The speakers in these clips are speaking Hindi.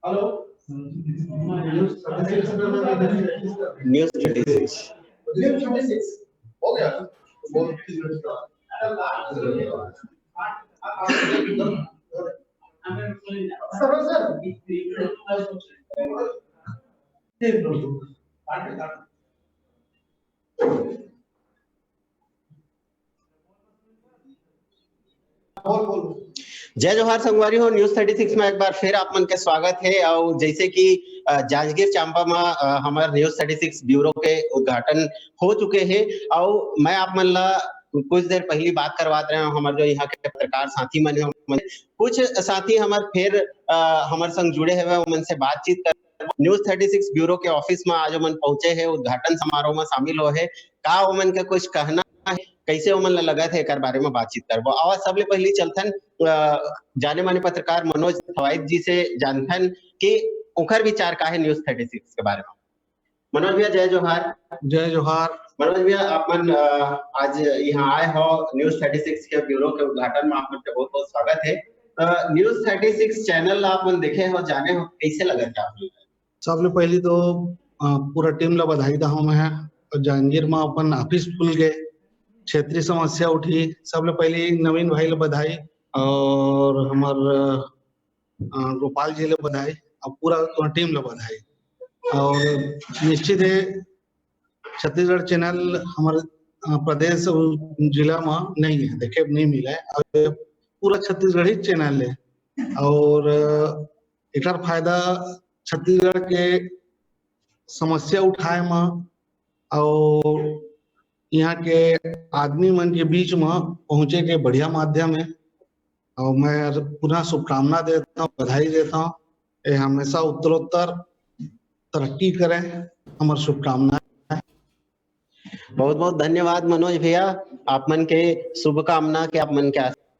हेलो न्यूज़ 36 हो गया जय जोहार संगवारी हो। न्यूज़ 36 में एक बार फिर आप मन के स्वागत है। और जैसे कि जांजगीर चांपा में हमारे न्यूज़ 36 ब्यूरो के उद्घाटन हो चुके हैं और मैं आप मन ला कुछ देर पहली बात करवात रहे हूँ। हमारे जो यहाँ के पत्रकार साथी मन है, कुछ साथी हमारे फिर हमारे संग जुड़े हुए उनसे से बातचीत कर न्यूज़ 36 ब्यूरो के ऑफिस में आज मन पहुंचे हैं, उद्घाटन समारोह में शामिल हो है। का उमन के कुछ कहना है, कैसे उमन लगा थे एक बारे में बातचीत करबो। आवाज सबले पहली चलथन जाने माने पत्रकार मनोज थवाइट जी से जानथन कि उनकर विचार का है न्यूज़ 36 के बारे में। मनोज भैया जय जोहार। जय जोहार। मनोज भैया आप मन आज यहाँ आए हो न्यूज़ 36 के ब्यूरो के उद्घाटन में, आप मन का बहुत बहुत स्वागत है। न्यूज़ 36 चैनल आप मन देखे हो, जाने हो, कैसे लगा था आप? सबले पहली तो पूरा टीम ला बधाई दा हूं मैं। जांजगीर में अपन ऑफिस खुल गए, क्षेत्रीय समस्या उठी, सबले पहली नवीन भाई ला बधाई और हमार गोपाल जी ला बधाई और पूरा टीम ला बधाई। और निश्चित है छत्तीसगढ़ चैनल हमारे प्रदेश और जिला में नहीं है, देखे नहीं मिला है और पूरा छत्तीसगढ़ी चैनल है और एक फायदा छत्तीसगढ़ के समस्या उठाए में और यहाँ के आदमी मन के बीच में पहुंचे के बढ़िया माध्यम है। और मैं पुनः शुभकामना देता हूँ, बधाई देता हूँ, ये हमेशा उत्तरोत्तर तरक्की करें, हमारी शुभकामना। बहुत बहुत धन्यवाद मनोज भैया, आप मन के शुभकामना के आप मन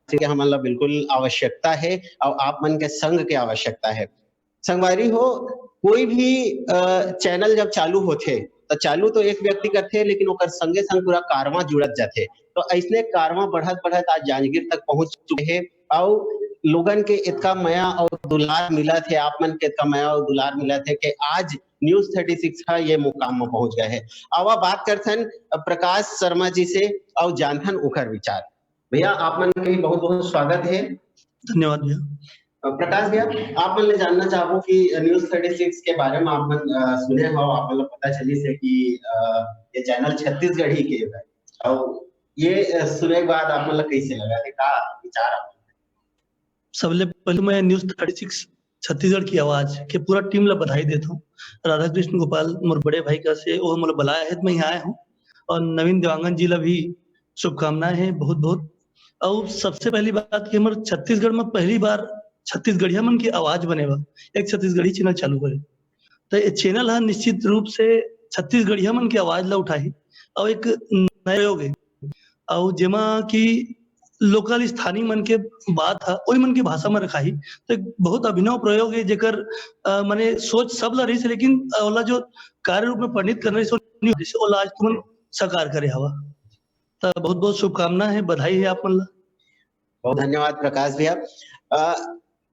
के हमारा बिल्कुल आवश्यकता है और आप मन के संग के आवश्यकता है। संगवारी हो, कोई भी चैनल जब चालू होते तो चालू तो एक व्यक्ति करते लेकिन ओकर संगे संग पूरा कारवा जुड़त जाते। तो ऐसने कारवा बढ़त बढ़त आज जांजगीर तक पहुंच चुके हैं और लोगन के इतना माया और दुलार मिला थे, आप मन के इतना माया और दुलार मिला थे कि आज न्यूज़ 36 का ये मुकाम में पहुंच गए हैं। अब बात करथन प्रकाश शर्मा जी से और जानथन उखर विचार। भैया आप मन के बहुत बहुत स्वागत है। धन्यवाद भैया। प्रकाश भैया आप मन जानना चाहो कि न्यूज़ 36 के बारे में आप मन सुने हो, आप मन पता चली से कि ये चैनल छत्तीसगढ़ी के है और ये सुने के बाद आप मन कैसे लगा थे, का विचार आप? सबले पहले मैं न्यूज़ 36 छत्तीसगढ़ की आवाज के पूरा टीम ला बधाई देता हूँ। राधा कृष्ण गोपाल मोर बड़े भाई का से वो मोला बुलाया है तो मैं यहाँ आया हूँ और नवीन देवांगन जी ला भी शुभकामनाएं हैं बहुत बहुत। और सबसे पहली बात कि हमारे छत्तीसगढ़ में पहली बार छत्तीसगढ़िया मन की आवाज बनेगा, एक छत्तीसगढ़ी चैनल चालू करे तो ये चैनल है निश्चित रूप से छत्तीसगढ़िया मन की आवाज ला उठाई और एक नया प्रयोग है और जेमा की लोकल स्थानीय मन के बात है ओई मन की भाषा में रखाई तो एक बहुत अभिनव प्रयोग है जेकर माने सोच सब ला रही, लेकिन ओला जो कार्य रूप में परिणित करने से ओला आज तुमन साकार करे हवा। तो बहुत बहुत शुभकामना है, बधाई है आप मन ला। बहुत धन्यवाद प्रकाश भैया।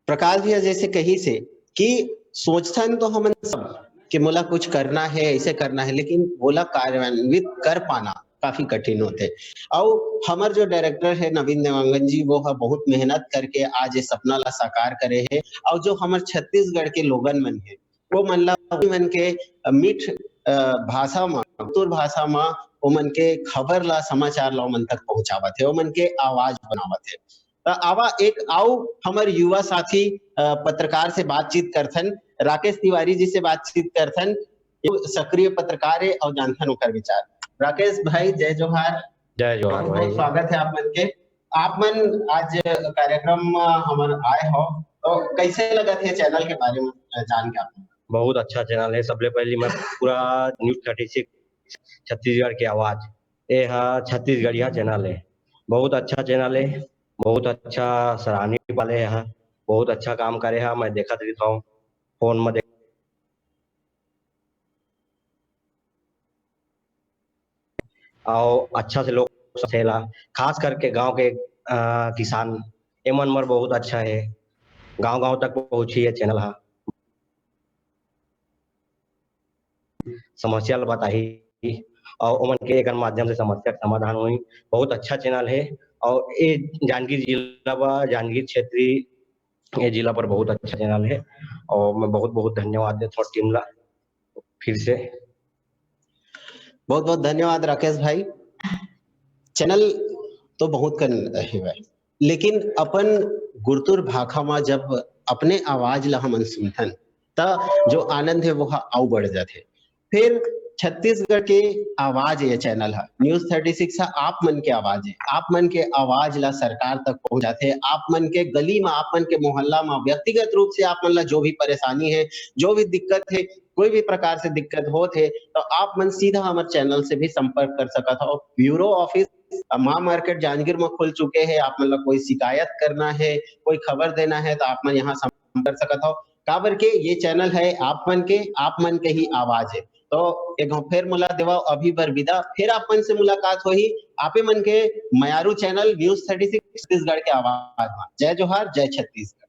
प्रकाश भैया जैसे कही से कि सोचथन तो हम सब कि मोला कुछ करना है, ऐसे करना है, लेकिन बोला कार्यान्वित कर पाना काफी कठिन होते। और हमारे जो डायरेक्टर है नवीन देवांगन जी, वो बहुत मेहनत करके आज ये सपना ला साकार करे है। और जो हमारे छत्तीसगढ़ के लोगन मन है वो मन के मीठ भाषा में, उत्तर भाषा में वो मन के खबर ला, समाचार ला मन तक पहुंचावत है, वो मन के आवाज बनावत है। आवा एक आओ हमारे युवा साथी पत्रकार से बातचीत करथन, राकेश तिवारी जी से बातचीत करथन, सक्रिय पत्रकार है और जानथन उकर विचार। राकेश भाई जय जोहार। जय जोहार भाई, स्वागत है आप मन के। आप मन आज कार्यक्रम हमारे आए हो तो कैसे लगा थे चैनल के बारे में जान के? आपने बहुत अच्छा चैनल है। सबले पहली मैं पूरा न्यूज़ 36 छत्तीसगढ़ की आवाज, ये छत्तीसगढ़िया चैनल है, बहुत अच्छा चैनल है, बहुत अच्छा सराहनीय वाले है। बहुत अच्छा काम करे है, मैं देखत रहता हूँ फोन में और अच्छा से लोग सहेला, खास करके गांव के किसान एमन मर बहुत अच्छा है, गांव गांव तक पहुंची है चैनल हा, समस्या बताई और उमन के एक माध्यम से समस्या का समाधान हुई। बहुत अच्छा चैनल है और ये जांजगीर जिला जांजगीर क्षेत्रीय ये जिला पर बहुत अच्छा चैनल है और मैं बहुत बहुत धन्यवाद देता हूँ टीम ला फिर से। बहुत बहुत धन्यवाद राकेश भाई। चैनल तो बहुत कर रहे भाई, लेकिन अपन गुरतुर भाखा में जब अपने आवाज ला हमन सुनथन त जो आनंद है वो आउ बढ़ जाते। फिर छत्तीसगढ़ के आवाज ये चैनल है न्यूज 36 है, आप मन के आवाज है, आप मन के आवाज ला सरकार तक पहुंचाते, आप मन के गली में, आप मन के मोहल्ला में व्यक्तिगत रूप से आप मन ला जो भी परेशानी है, जो भी दिक्कत है, कोई भी प्रकार से दिक्कत होते तो आप मन सीधा हमारे चैनल से भी संपर्क कर सकत हो। ब्यूरो ऑफिस महा मार्केट जांजगीर में खुल चुके हैं, आप मतलब कोई शिकायत करना है, कोई खबर देना है तो आप मन यहाँ संपर्क कर सकत हो। काबर के ये चैनल है आप मन के ही आवाज है। तो एक फिर मुला देवा अभी बर विदा, फिर आप मन से मुलाकात होही आपे मन के मयारू चैनल न्यूज 36 छत्तीसगढ़ के आवाज में। जय जोहार, जय छत्तीसगढ़।